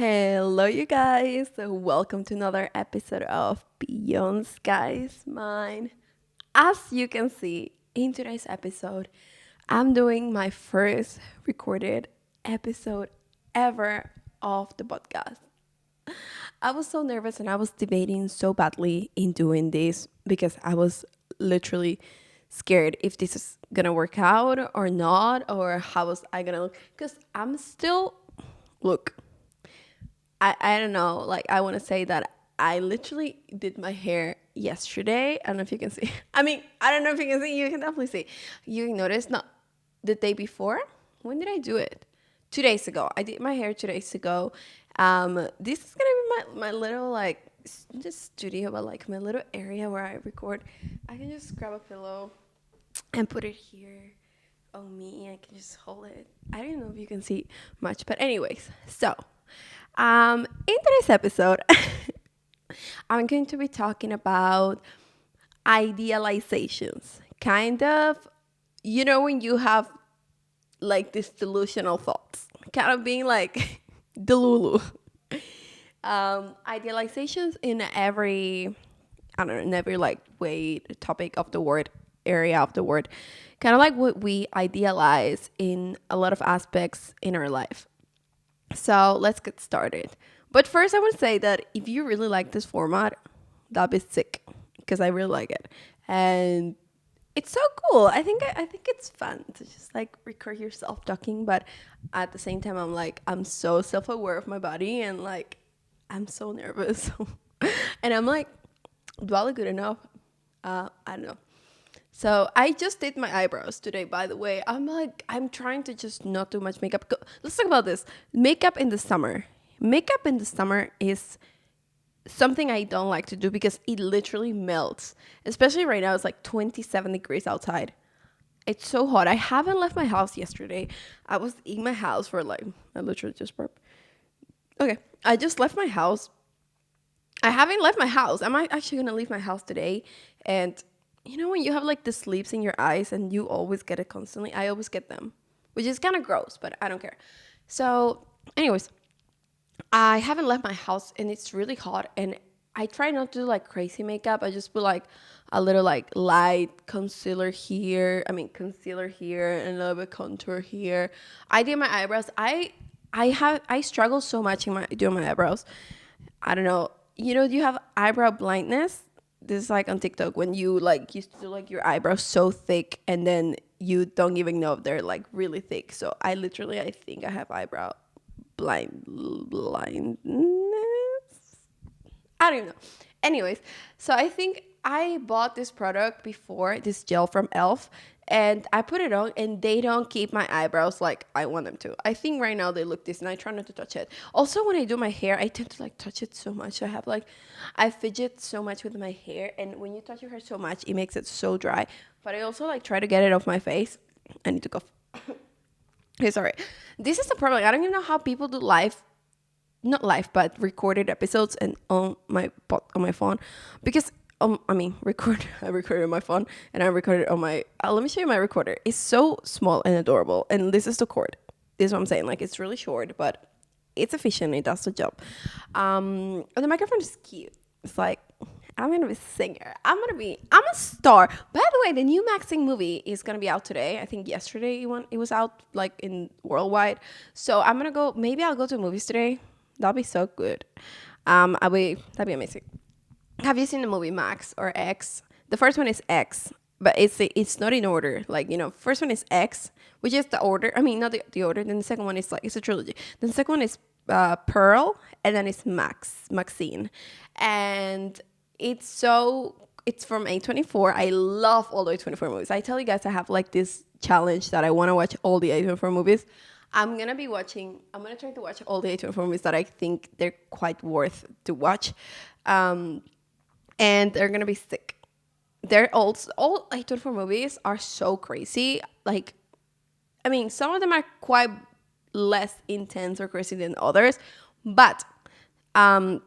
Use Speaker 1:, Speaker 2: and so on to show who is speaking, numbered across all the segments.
Speaker 1: Hello, you guys. Welcome to another episode of Beyond Sky's Mind. As you can see in today's episode, I'm doing my first recorded episode ever of the podcast. I was so nervous and I was debating so badly in doing this because I was literally scared if this is gonna work out or not, or how was I gonna look. Because I'm still, look, I don't know. Like, I want to say that I literally did my hair yesterday. I don't know if you can see. I don't know if you can see. You can definitely see. You can notice, not the day before. When did I do it? 2 days ago. I did my hair 2 days ago. This is gonna be my little like just studio, but like my little area where I record. I can just grab a pillow and put it here on me. I can just hold it. I don't know if you can see much, but anyways, so in today's episode, I'm going to be talking about idealizations. Kind of, when you have like these delusional thoughts, kind of being like delulu. Idealizations in every, I don't know, in every like way, topic of the word, area of the word, kind of like what we idealize in a lot of aspects in our life. So let's get started. But first, I want to say that if you really like this format, that'd be sick because I really like it, and it's so cool. I think it's fun to just like record yourself talking, but at the same time, I'm so self aware of my body and like I'm so nervous, and I'm like, do I look good enough? I don't know. So I just did my eyebrows today, by the way. I'm trying to just not do much makeup. Let's talk about this. Makeup in the summer. Makeup in the summer is something I don't like to do because it literally melts. Especially right now, it's like 27 degrees outside. It's so hot. I haven't left my house yesterday. I was in my house for like, I literally just burped. Okay, I just left my house. I haven't left my house. I'm actually gonna leave my house today. And when you have like the sleeps in your eyes and you always get it constantly, I always get them, which is kind of gross, but I don't care. So, anyways, I haven't left my house and it's really hot. And I try not to do like crazy makeup. I just put like a little like light concealer here. Concealer here and a little bit contour here. I did my eyebrows. I struggle so much in my doing my eyebrows. I don't know. Do you have eyebrow blindness? This is like on TikTok when you like used to do like your eyebrows so thick and then you don't even know if they're like really thick. So I think I have eyebrow blindness. I don't know. Anyways, so I think I bought this product before, this gel from Elf, and I put it on and they don't keep my eyebrows like I want them to. I think right now they look this and I try not to touch it. Also, when I do my hair, I tend to like touch it so much. I fidget so much with my hair, and when you touch your hair so much, it makes it so dry. But I also like try to get it off my face. I need to cough. Okay, sorry. This is the problem. I don't even know how people do live, not live, but recorded episodes and on my phone, because record. I recorded on my phone and I recorded on my. Let me show you my recorder. It's so small and adorable, and this is the cord. This is what I'm saying. Like it's really short, but it's efficient. It does the job. And the microphone is cute. It's like I'm gonna be a singer. I'm a star. By the way, the new Max Sing movie is gonna be out today. I think yesterday it was out like in worldwide. So I'm gonna go. Maybe I'll go to movies today. That'll be so good. That'd be amazing. Have you seen the movie Max or X? The first one is X, but it's not in order. Like first one is X, which is the order. Not the order. Then the second one is like it's a trilogy. Then the second one is Pearl, and then it's Maxine, and it's from A24. I love all the A24 movies. I tell you guys, I have like this challenge that I want to watch all the A24 movies. I'm gonna try to watch all the A24 movies that I think they're quite worth to watch. And they're gonna be sick. They're all A24 movies are so crazy. Like, some of them are quite less intense or crazy than others, but we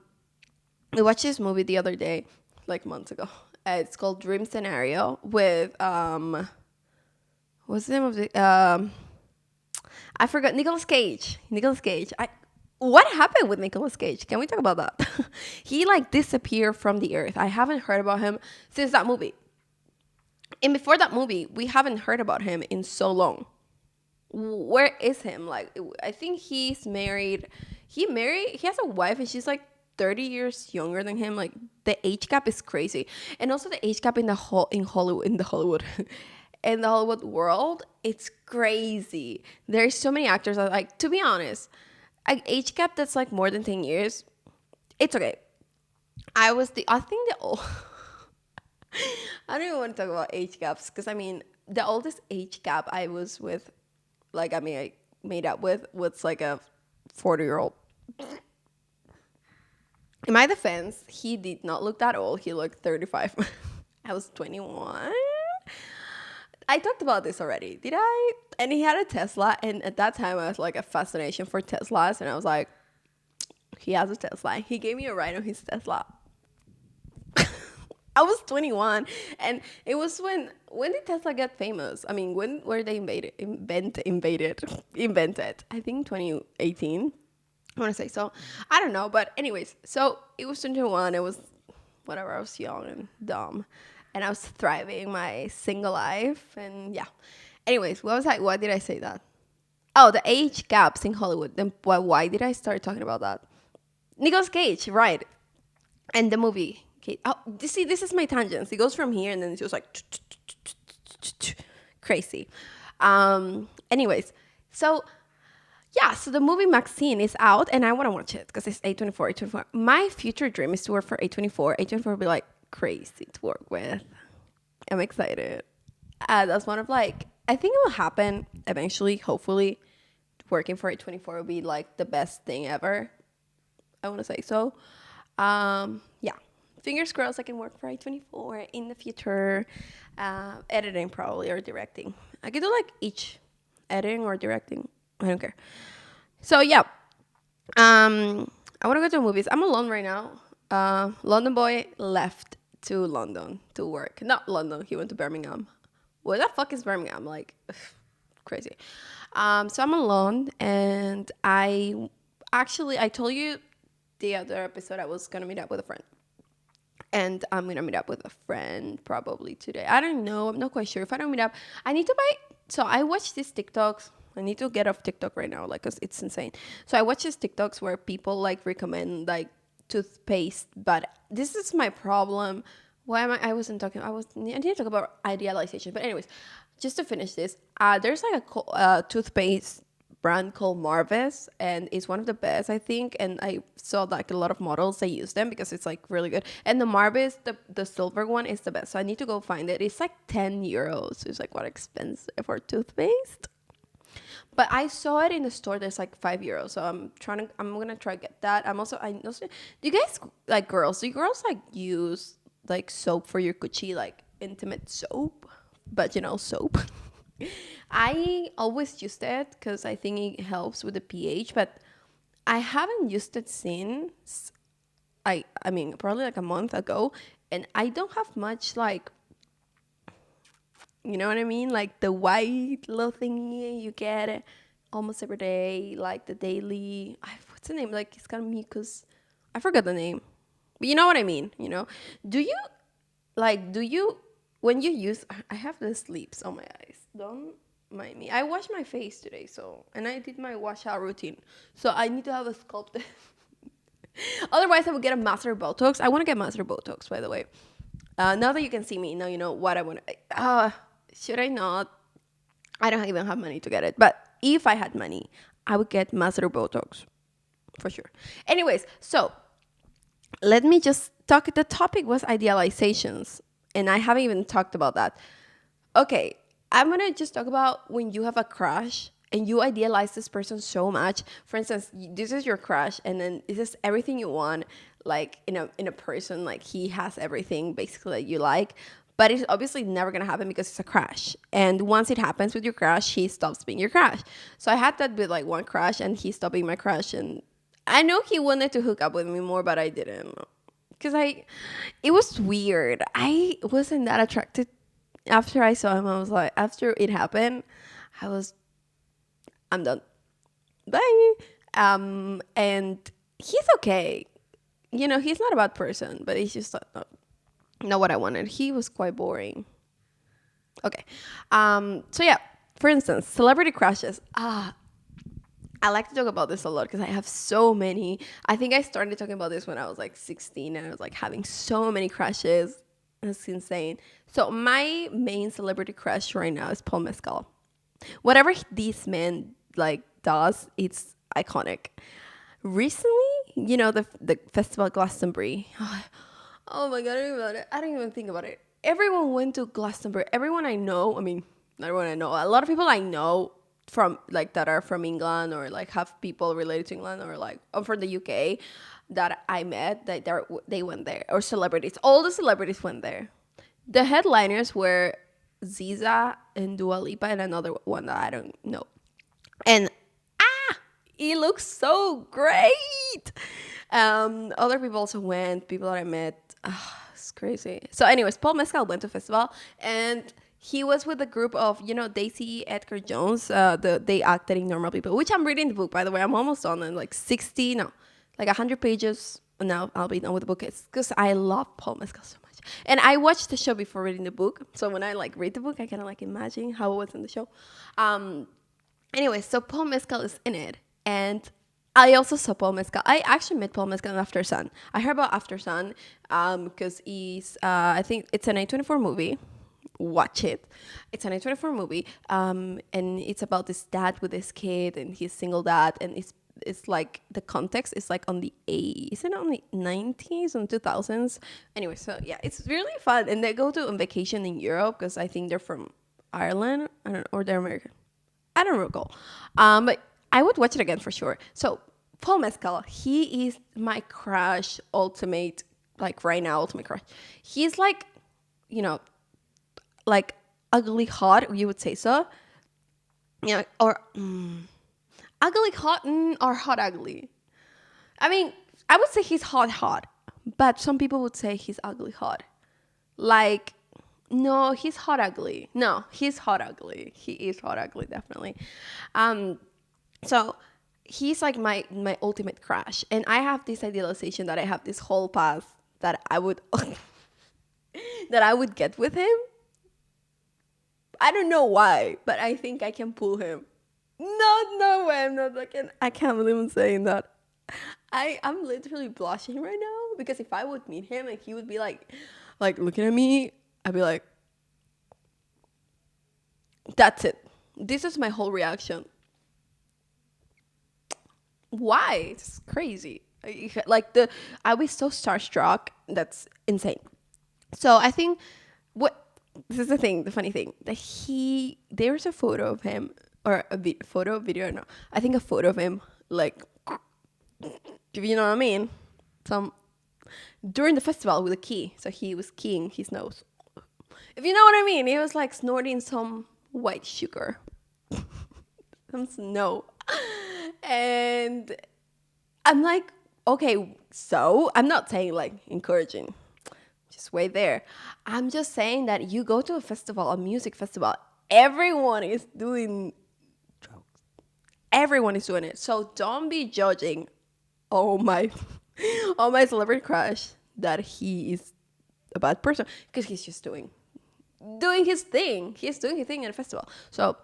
Speaker 1: watched this movie the other day, like months ago. It's called Dream Scenario with what's the name of the I forgot. Nicolas Cage. What happened with Nicolas Cage? Can we talk about that? He like disappeared from the earth. I haven't heard about him since that movie. And before that movie, we haven't heard about him in so long. Where is him? Like, I think he's married. He has a wife and she's like 30 years younger than him. Like, the age gap is crazy. And also the age gap in the whole in Hollywood in the Hollywood in the Hollywood world, it's crazy. There's so many actors that, like, to be honest, an age gap that's like more than 10 years, it's okay. I think the old I don't even want to talk about age gaps because I mean the oldest age gap I was with, like, I mean, I made up with was like a 40-year-old. In my defense, he did not look that old. He looked 35. I was 21. I talked about this already, did I? And he had a Tesla, and at that time I was like a fascination for Teslas, and I was like, he has a Tesla. He gave me a ride on his Tesla. I was 21, and it was when did Tesla get famous? I mean, when were they invented? I think 2018. I want to say so. I don't know, but anyways, so it was 21. It was whatever. I was young and dumb, and I was thriving my single life, and yeah. Anyways, what was I? Why did I say that? Oh, the age gaps in Hollywood. Then why did I start talking about that? Nicolas Cage, right? And the movie. Okay. Oh, you see, this is my tangents. It goes from here, and then it's just like crazy. Anyways, so yeah, so the movie Maxine is out, and I want to watch it because it's A24, A24. My future dream is to work for A24. A24 will be like crazy to work with. I'm excited. That's one of like, I think it will happen eventually, hopefully. Working for A24 will be like the best thing ever. I want to say so. Yeah. Fingers crossed I can work for A24 in the future. Editing probably or directing. I could do like each editing or directing. I don't care. So yeah, I want to go to movies. I'm alone right now. London boy left to London to work. Not London. He went to Birmingham. Where the fuck is Birmingham? Like, crazy. So I'm alone, and I told you the other episode I was gonna meet up with a friend. And I'm gonna meet up with a friend probably today. I don't know. I'm not quite sure. If I don't meet up, I need to buy. So I watch these TikToks. I need to get off TikTok right now, like, 'cause it's insane. So I watch these TikToks where people like recommend like toothpaste, but this is my problem. Why am I? I wasn't talking. I need to talk about idealization. But anyways, just to finish this, there's like a toothpaste brand called Marvis, and it's one of the best, I think. And I saw like a lot of models that use them because it's like really good. And the Marvis, the silver one, is the best. So I need to go find it. It's like 10 euros. So it's like what, expensive for toothpaste. But I saw it in the store. There's like 5 euros. So I'm gonna try to get that. I also, do you guys like girls? Do you girls like use like soap for your Gucci, like intimate soap? But soap. I always used it because I think it helps with the pH, but I haven't used it since I mean probably like a month ago, and I don't have much, like, you know what I mean, like the white little thingy you get almost every day, like the daily. What's the name? Like, it's got mucus. I forgot the name, but you know what I mean. Do you do you when you use? I have the sleeps on my eyes. Don't mind me. I washed my face today, and I did my wash out routine. So I need to have a sculpted. Otherwise, I would get a master Botox. I want to get master Botox, by the way. Now that you can see me, now you know what I want. Should I not? I don't even have money to get it. But if I had money, I would get master Botox for sure. Anyways, so let me just talk. The topic was idealizations, and I haven't even talked about that. Okay, I'm gonna just talk about when you have a crush and you idealize this person so much. For instance, this is your crush, and then this is everything you want, like in a person. Like, he has everything basically that you like, but it's obviously never gonna happen because it's a crush. And once it happens with your crush, he stops being your crush. So I had that with like one crush, and he stopped being my crush. And I know he wanted to hook up with me more, but I didn't, because it was weird. I wasn't that attracted. After I saw him, I was like, after it happened, I'm done. Bye. And he's okay. You know, he's not a bad person, but he's just not what I wanted. He was quite boring. Okay. So yeah, for instance, celebrity crushes. I like to talk about this a lot because I have so many. I think I started talking about this when I was like 16 and I was like having so many crushes. It's insane. So my main celebrity crush right now is Paul Mescal. Whatever this man like does, it's iconic. Recently, you know, the festival Glastonbury. Oh my god, I don't even think about it. Everyone went to Glastonbury. Everyone I know, I mean, not everyone I know, a lot of people I know from like that are from England or like have people related to England or like or from the UK that I met that they went there, or celebrities. All the celebrities went there. The headliners were Ziza and Dua Lipa and another one that I don't know. And he looks so great. Other people also went, people that I met. It's crazy. So, anyways, Paul Mescal went to festival and he was with a group of, you know, Daisy Edgar Jones. They acted in Normal People, which I'm reading the book, by the way. I'm almost done in like 60, no, like 100 pages. Now I'll be done with the book. It's because I love Paul Mescal so much. And I watched the show before reading the book. So when I like read the book, I kind of like imagine how it was in the show. Anyway, so Paul Mescal is in it. And I also saw Paul Mescal. I actually met Paul Mescal in After Sun. I heard about After Sun because I think it's an A24 movie. Watch it. It's an A24 movie. And it's about this dad with his kid and he's single dad. And it's like the context is like on the is it on the 90s and 2000s? Anyway, so yeah, it's really fun. And they go to on vacation in Europe because I think they're from Ireland. I don't know, or they're American. I don't recall. But I would watch it again for sure. So Paul Mescal, he is my crush, ultimate, like right now, ultimate crush. He's like, you know, like ugly hot, you would say so. You know, or ugly hot or hot ugly. I mean, I would say he's hot, but some people would say he's ugly hot. Like, no, he's hot ugly. No, he's hot ugly. He is hot ugly, definitely. So he's like my ultimate crush, and I have this idealization that I have this whole path that I would that I would get with him. I don't know why, but I think I can pull him. No way. I'm not. I can't believe I'm saying that. I'm literally blushing right now because if I would meet him and he would be like looking at me, I'd be like, that's it. This is my whole reaction. Why? It's crazy. I was so starstruck. That's insane. So I think this is the funny thing that there's a photo of him or photo video. No, I think a photo of him like, you know what I mean? Some during the festival with a key. So he was keying his nose. If you know what I mean, he was like snorting some white sugar, some snow. And I'm like, okay, so I'm not saying like encouraging, just wait there. I'm just saying that you go to a festival, a music festival, everyone is doing drugs. Everyone is doing it. So don't be judging oh my oh my celebrity crush that he is a bad person because he's just doing his thing. He's doing his thing at a festival. So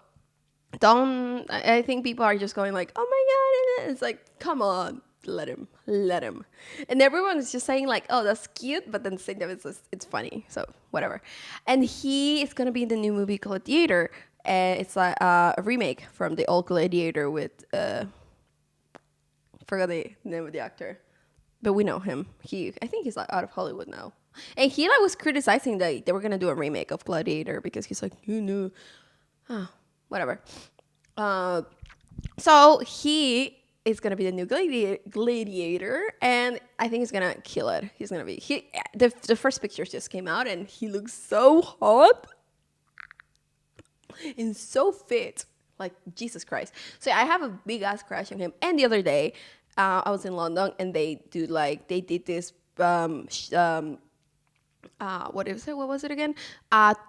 Speaker 1: don't I think people are just going like, oh my god, it's like, come on, let him, and everyone is just saying like, oh, that's cute, but then saying that it's funny, so whatever. And he is gonna be in the new movie Gladiator, and it's like a remake from the old Gladiator with forgot the name of the actor, but we know him. I think he's like out of Hollywood now, and he like was criticizing that they were gonna do a remake of Gladiator because he's like, whatever. So he is gonna be the new gladiator, and I think he's gonna kill it. He's gonna be the first pictures just came out, and he looks so hot and so fit, like Jesus Christ. So I have a big ass crush on him. And the other day, I was in London, and they did this what is it? What was it again?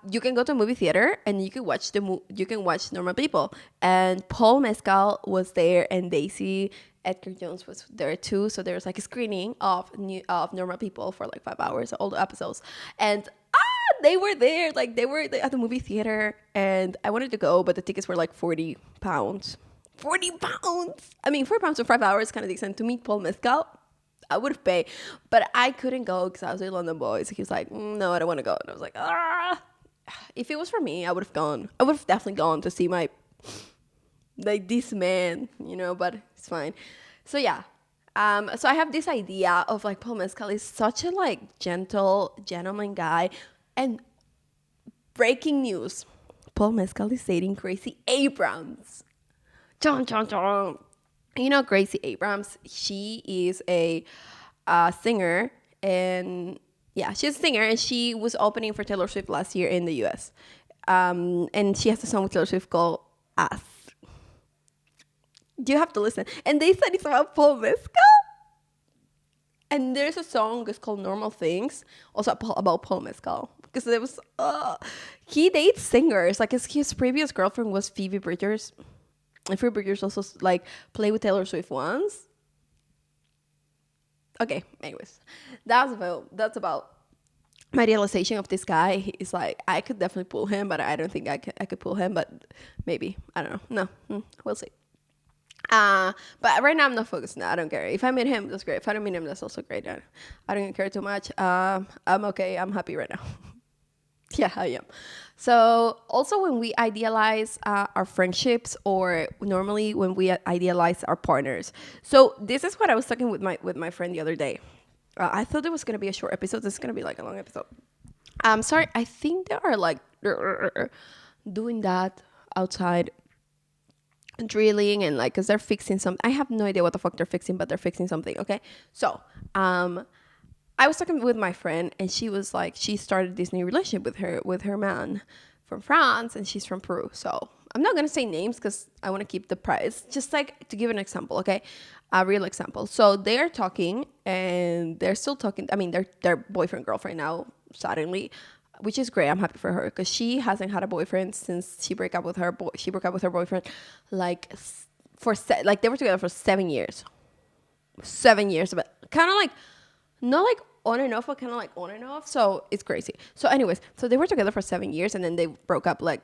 Speaker 1: You can go to a movie theater and you can watch you can watch normal people. And Paul Mescal was there, and Daisy Edgar Jones was there too. So there was like a screening of normal people for like 5 hours, all the episodes, and they were there. Like they were at the movie theater, and I wanted to go, but the tickets were like £40. £40. I mean, £4 for 5 hours, kind of decent to meet Paul Mescal. I would have paid, but I couldn't go because I was with London Boys. He was like, no, I don't want to go. And I was like, ah. If it was for me, I would have gone. I would have definitely gone to see my, like, this man, but it's fine. So, yeah. So I have this idea of, like, Paul Mescal is such a, like, gentle, gentleman guy. And breaking news, Paul Mescal is dating Gracie Abrams. Chon, chon, chon. Gracie Abrams, she is a singer, and yeah, she's a singer, and she was opening for Taylor Swift last year in the US. And she has a song with Taylor Swift called Us. You have to listen. And they said it's about Paul Mescal. And there's a song that's called Normal Things, also about Paul Mescal. Because it was, he dates singers. Like his previous girlfriend was Phoebe Bridgers. And Phoebe Bridgers also like played with Taylor Swift once. Okay, anyways, that's about my realization of this guy. He's like, I could definitely pull him, but I don't think I could pull him. But maybe, I don't know. No, we'll see. But right now I'm not focused. No, I don't care. If I meet him, that's great. If I don't meet him, that's also great. I don't care too much. I'm okay. I'm happy right now. Yeah, I am. So also when we idealize our friendships, or normally when we idealize our partners. So this is what I was talking with my friend the other day. I thought it was gonna be a short episode. This is gonna be like a long episode. Sorry, I think they are like doing that outside, drilling, and like, because they're fixing something. I have no idea what the fuck they're fixing, but they're fixing something. Okay, so I was talking with my friend, and she was like, she started this new relationship with her man from France, and she's from Peru. So I'm not gonna say names because I want to keep the price. Just like to give an example, okay, a real example. So they are talking, and they're still talking. I mean, they're boyfriend girlfriend now suddenly, which is great. I'm happy for her because she hasn't had a boyfriend since she broke up with her boyfriend, like like they were together for 7 years. 7 years, but kind of like not like on and off, but kind of like on and off. So it's crazy. So anyways, so they were together for 7 years, and then they broke up like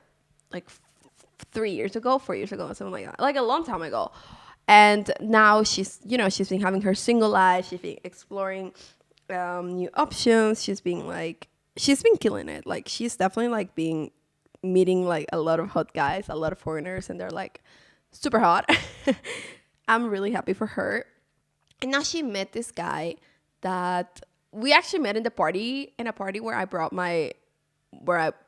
Speaker 1: 3 years ago, 4 years ago, something like that, like a long time ago. And now she's been having her single life. She's been exploring new options. She's been killing it. Like she's definitely like meeting like a lot of hot guys, a lot of foreigners, and they're like super hot. I'm really happy for her. And now she met this guy that we actually met in a party where I brought my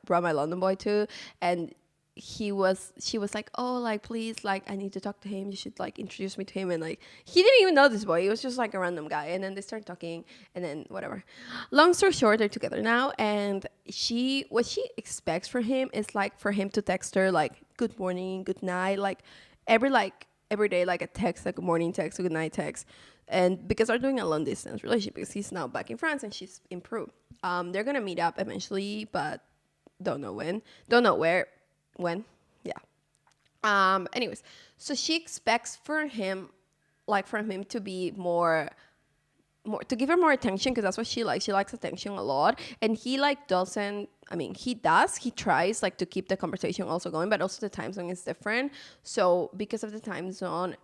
Speaker 1: London boy to. And she was like, oh, like, please, like, I need to talk to him, you should like introduce me to him. And like, he didn't even know this boy, he was just like a random guy. And then they started talking, and then whatever, long story short, they're together now. And what she expects from him is like for him to text her like good morning, good night, like every day, like a text, like a morning text, a good night text. And because they're doing a long distance relationship, because he's now back in France and she's in Peru. They're gonna meet up eventually, but don't know when, don't know where, when. Yeah. Anyways, so she expects for him to be more to give her more attention, because that's what she likes. She likes attention a lot. And he like doesn't, I mean, he tries like to keep the conversation also going, but also the time zone is different. So because of the time zone,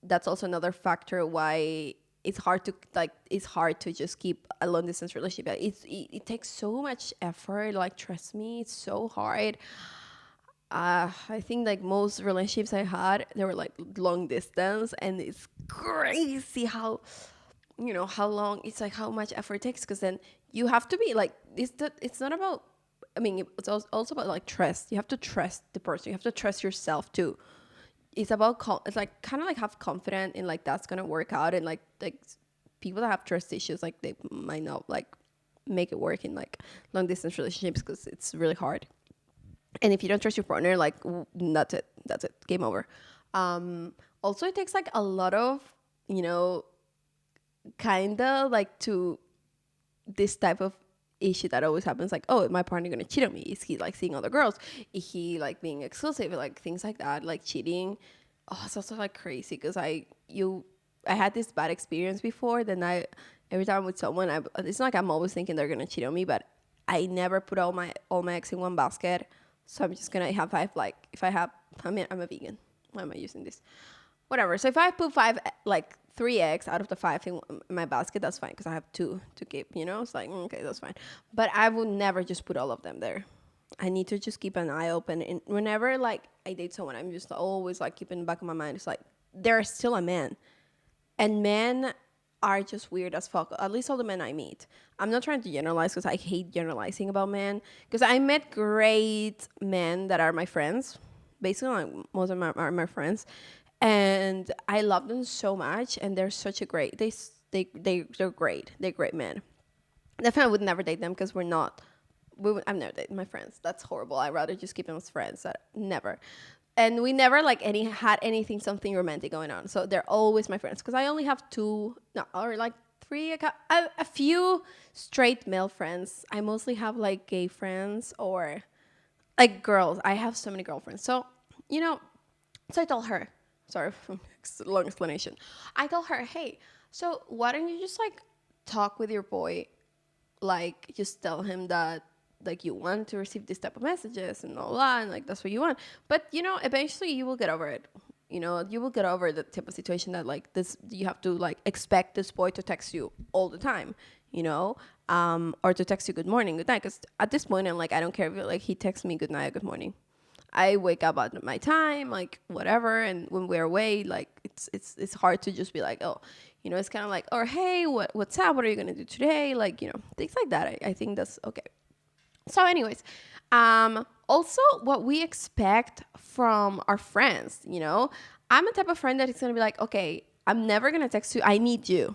Speaker 1: that's also another factor why it's hard to just keep a long distance relationship. It takes so much effort. Like, trust me, it's so hard. I think like most relationships I had, they were like long distance, and it's crazy how long, it's like how much effort it takes, because then you have to be like, it's not about, I mean, it's also about like trust. You have to trust the person, you have to trust yourself too. It's about it's like kind of like have confidence in like that's gonna work out. And like people that have trust issues, like they might not like make it work in like long distance relationships, because it's really hard. And if you don't trust your partner, like that's it, game over. Also, it takes like a lot of, kind of like to this type of issue that always happens, like, oh, my partner gonna cheat on me? Is he like seeing other girls? Is he like being exclusive? Like things like that, like cheating. Oh, it's also like crazy because I had this bad experience before. Then every time I'm with someone, it's not like I'm always thinking they're gonna cheat on me, but I never put all my eggs in one basket. So I'm just gonna have five. Like if I have, I mean, I'm a vegan. Why am I using this? Whatever. So if I put five, like three eggs out of the five in my basket, that's fine because I have two to keep. It's like okay, that's fine. But I would never just put all of them there. I need to just keep an eye open. And whenever like I date someone, I'm just always like keeping in the back of my mind. It's like they're still a man, and men are just weird as fuck. At least all the men I meet. I'm not trying to generalize because I hate generalizing about men. Because I met great men that are my friends. Basically, like, most of them are my friends, and I love them so much. And they're such a great. They're great. They're great men. Definitely, I would never date them because we're not. I've never dated my friends. That's horrible. I'd rather just keep them as friends. Never. And we never like had anything something romantic going on. So they're always my friends because I only have two, no, or like three, a few straight male friends. I mostly have like gay friends or like girls. I have so many girlfriends. So you know, so I told her. Sorry, long explanation. I told her, hey, so why don't you just like talk with your boy, like just tell him that like you want to receive this type of messages and all that, and like that's what you want. But eventually you will get over it. You will get over the type of situation that like this you have to like expect this boy to text you all the time, or to text you good morning, good night. Because at this point I'm like, I don't care if like he texts me good night or good morning. I wake up at my time, like whatever, and when we're away, like it's hard to just be like, oh, it's kind of like, or hey, what's up? What are you gonna do today? Like things like that. I think that's okay. So, anyways, also what we expect from our friends. I'm a type of friend that is gonna be like, okay, I'm never gonna text you. I need you.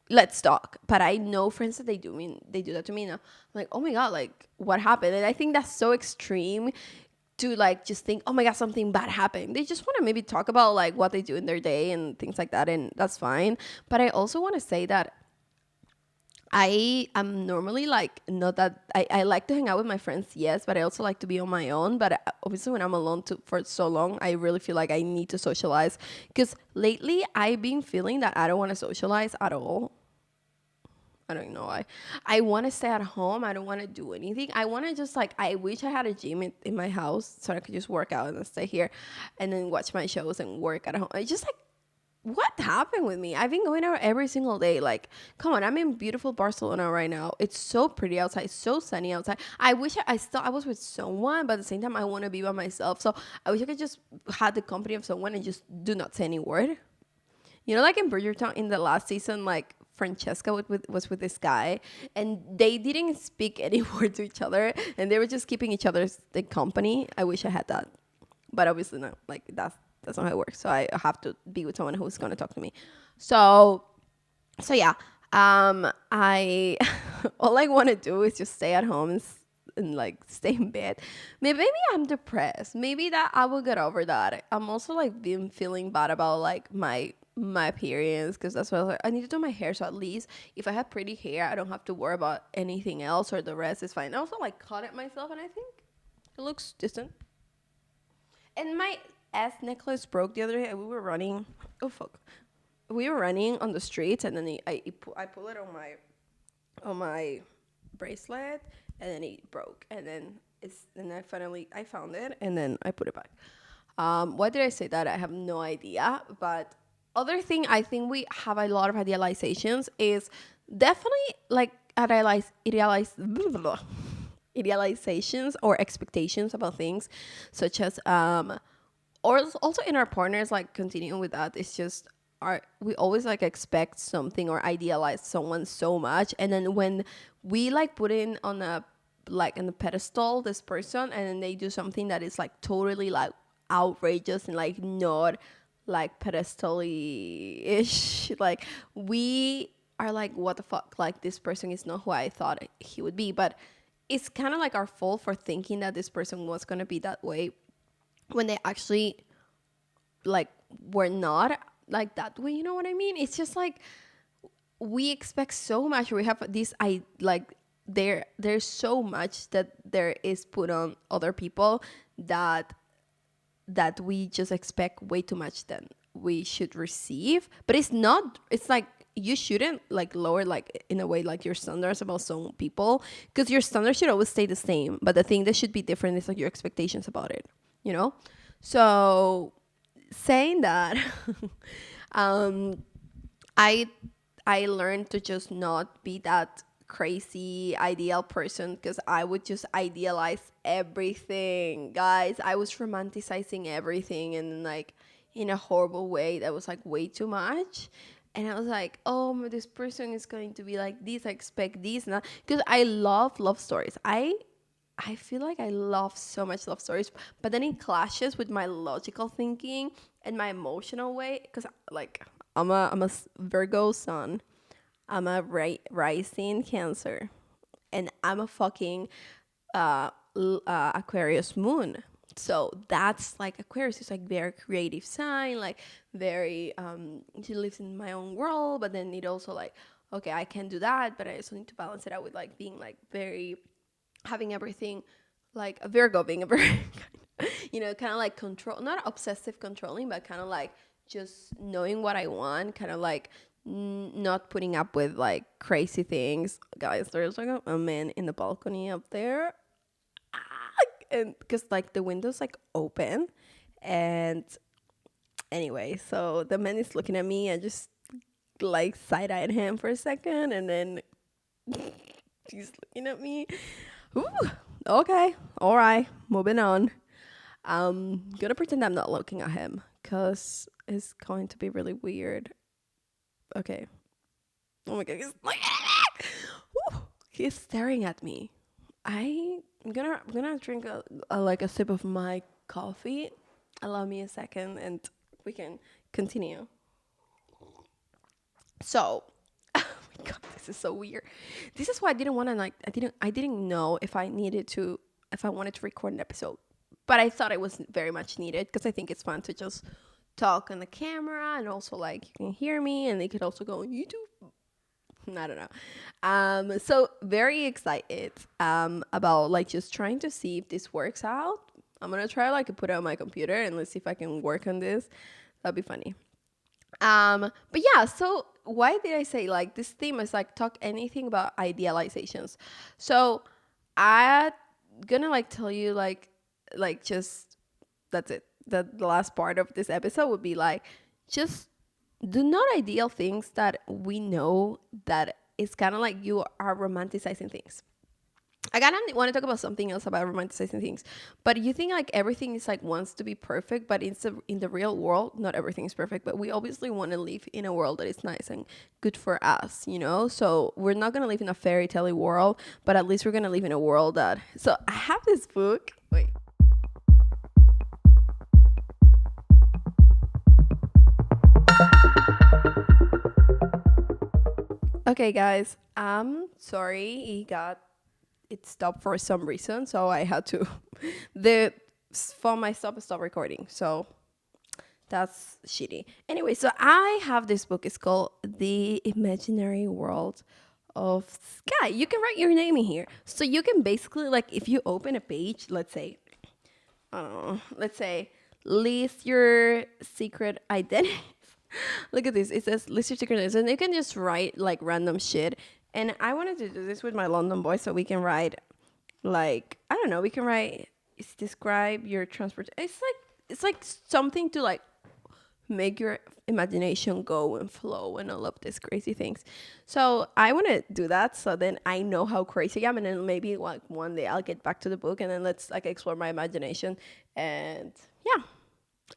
Speaker 1: Let's talk. But I know friends that they do that to me now. I'm like, oh my god, like what happened? And I think that's so extreme to like just think, oh my god, something bad happened. They just want to maybe talk about like what they do in their day and things like that, and that's fine. But I also want to say that I am normally like not that I like to hang out with my friends, yes, but I also like to be on my own. But obviously, when I'm alone for so long, I really feel like I need to socialize. Because lately, I've been feeling that I don't want to socialize at all. I don't know why. I want to stay at home. I don't want to do anything. I want to just like, I wish I had a gym in my house so I could just work out and stay here and then watch my shows and work at home. I just like, what happened with me? I've been going out every single day. Like, come on, I'm in beautiful Barcelona right now. It's so pretty outside, so sunny outside. I wish I was with someone, but at the same time, I want to be by myself. So I wish I could just had the company of someone and just do not say any word. Like in Bridgerton in the last season, like Francesca was with this guy, and they didn't speak any word to each other, and they were just keeping each other's the company. I wish I had that, but obviously not. Like that's not how it works. So I have to be with someone who's going to talk to me. So yeah, I all I want to do is just stay at home and like stay in bed. Maybe I'm depressed. Maybe that I will get over that. I'm also like been feeling bad about like my appearance because that's what I was like. I need to do my hair, so at least if I have pretty hair, I don't have to worry about anything else, or the rest is fine. I also like cut it myself, and I think it looks decent. And my S necklace broke the other day. We were running. Oh fuck. We were running on the streets, and then I pull it on my bracelet, and then it broke, and then I found it, and then I put it back. Why did I say that? I have no idea. But other thing, I think we have a lot of idealizations is definitely like idealizations or expectations about things, such as or also in our partners, like continuing with that, it's just we always like expect something or idealize someone so much, and then when we like put in on a like in the pedestal this person, and then they do something that is like totally like outrageous and like not like pedestal-ish, like we are like, what the fuck, like this person is not who I thought he would be. But it's kind of like our fault for thinking that this person was going to be that way when they actually like were not like that way. You know what I mean? It's just like we expect so much. We have this there's so much that there is put on other people that we just expect way too much than we should receive. But it's not, it's like you shouldn't like lower like in a way like your standards about some people, because your standards should always stay the same, but the thing that should be different is like your expectations about it, you know. So saying that, um I I learned to just not be that crazy ideal person, because I would just idealize everything. Guys, I was romanticizing everything, and like in a horrible way that was like way too much. And I was like, oh, this person is going to be like this. I expect this, and because I love love stories. I feel like I love so much love stories, but then it clashes with my logical thinking and my emotional way. Because like I'm a Virgo sun, I'm a rising Cancer, and I'm a fucking Aquarius moon. So that's like Aquarius is like very creative sign, like very she lives in my own world, but then it also like okay, I can do that, but I also need to balance it out with like being like very having everything like a Virgo being a very kind of like control, not obsessive controlling, but kind of like just knowing what I want, kind of like not putting up with like crazy things. Guys, there's like a man in the balcony up there, and because like the window's like open, and anyway, so the man is looking at me. I just like side-eyed him for a second, and then he's looking at me. Ooh, okay, all right, moving on. I'm gonna pretend I'm not looking at him because it's going to be really weird. Okay. Oh my god, Ooh, he's staring at me. I'm gonna drink like a sip of my coffee. Allow me a second, and we can continue. So, oh my god, this is so weird. This is why I didn't want to like. I didn't know if I wanted to record an episode, but I thought it was very much needed because I think it's fun to just talk on the camera, and also like you can hear me, and they could also go on YouTube. I don't know. So very excited about like just trying to see if this works out. I'm gonna try like to put it on my computer and let's see if I can work on this. That'd be funny. But yeah, so why did I say like this theme is like talk anything about idealizations? So I gonna like tell you like just that's it. The last part of this episode would be like just do not ideal things that we know that it's kind of like you are romanticizing things. I kind of want to talk about something else about romanticizing things, but you think like everything is like wants to be perfect, but in the real world, not everything is perfect. But we obviously want to live in a world that is nice and good for us, you know. So we're not gonna live in a fairy tale world, but at least we're gonna live in a world that. So I have this book. Wait. Okay, guys. I'm sorry. It stopped for some reason, so I had to the phone my stop recording. So that's shitty. Anyway, so I have this book. It's called The Imaginary World of Sky. You can write your name in here. So you can basically like if you open a page, let's say, I don't know, let's say list your secret identity. Look at this. It says list your secret identities, and you can just write like random shit. And I wanted to do this with my London boy, so we can write like I don't know. We can write describe your transport. It's like something to like make your imagination go and flow and all of these crazy things. So I want to do that so then I know how crazy I am, and then maybe like one day I'll get back to the book and then let's like explore my imagination. And yeah,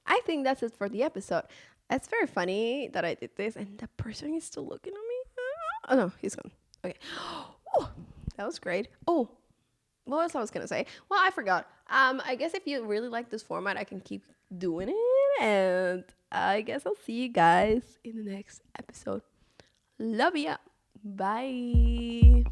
Speaker 1: I think that's it for the episode. It's very funny that I did this, and the person is still looking at me. Oh no, he's gone. Okay. Oh, that was great. Oh, what else I was gonna say? Well, I forgot. I guess if you really like this format, I can keep doing it, and I guess I'll see you guys in the next episode. Love ya. Bye.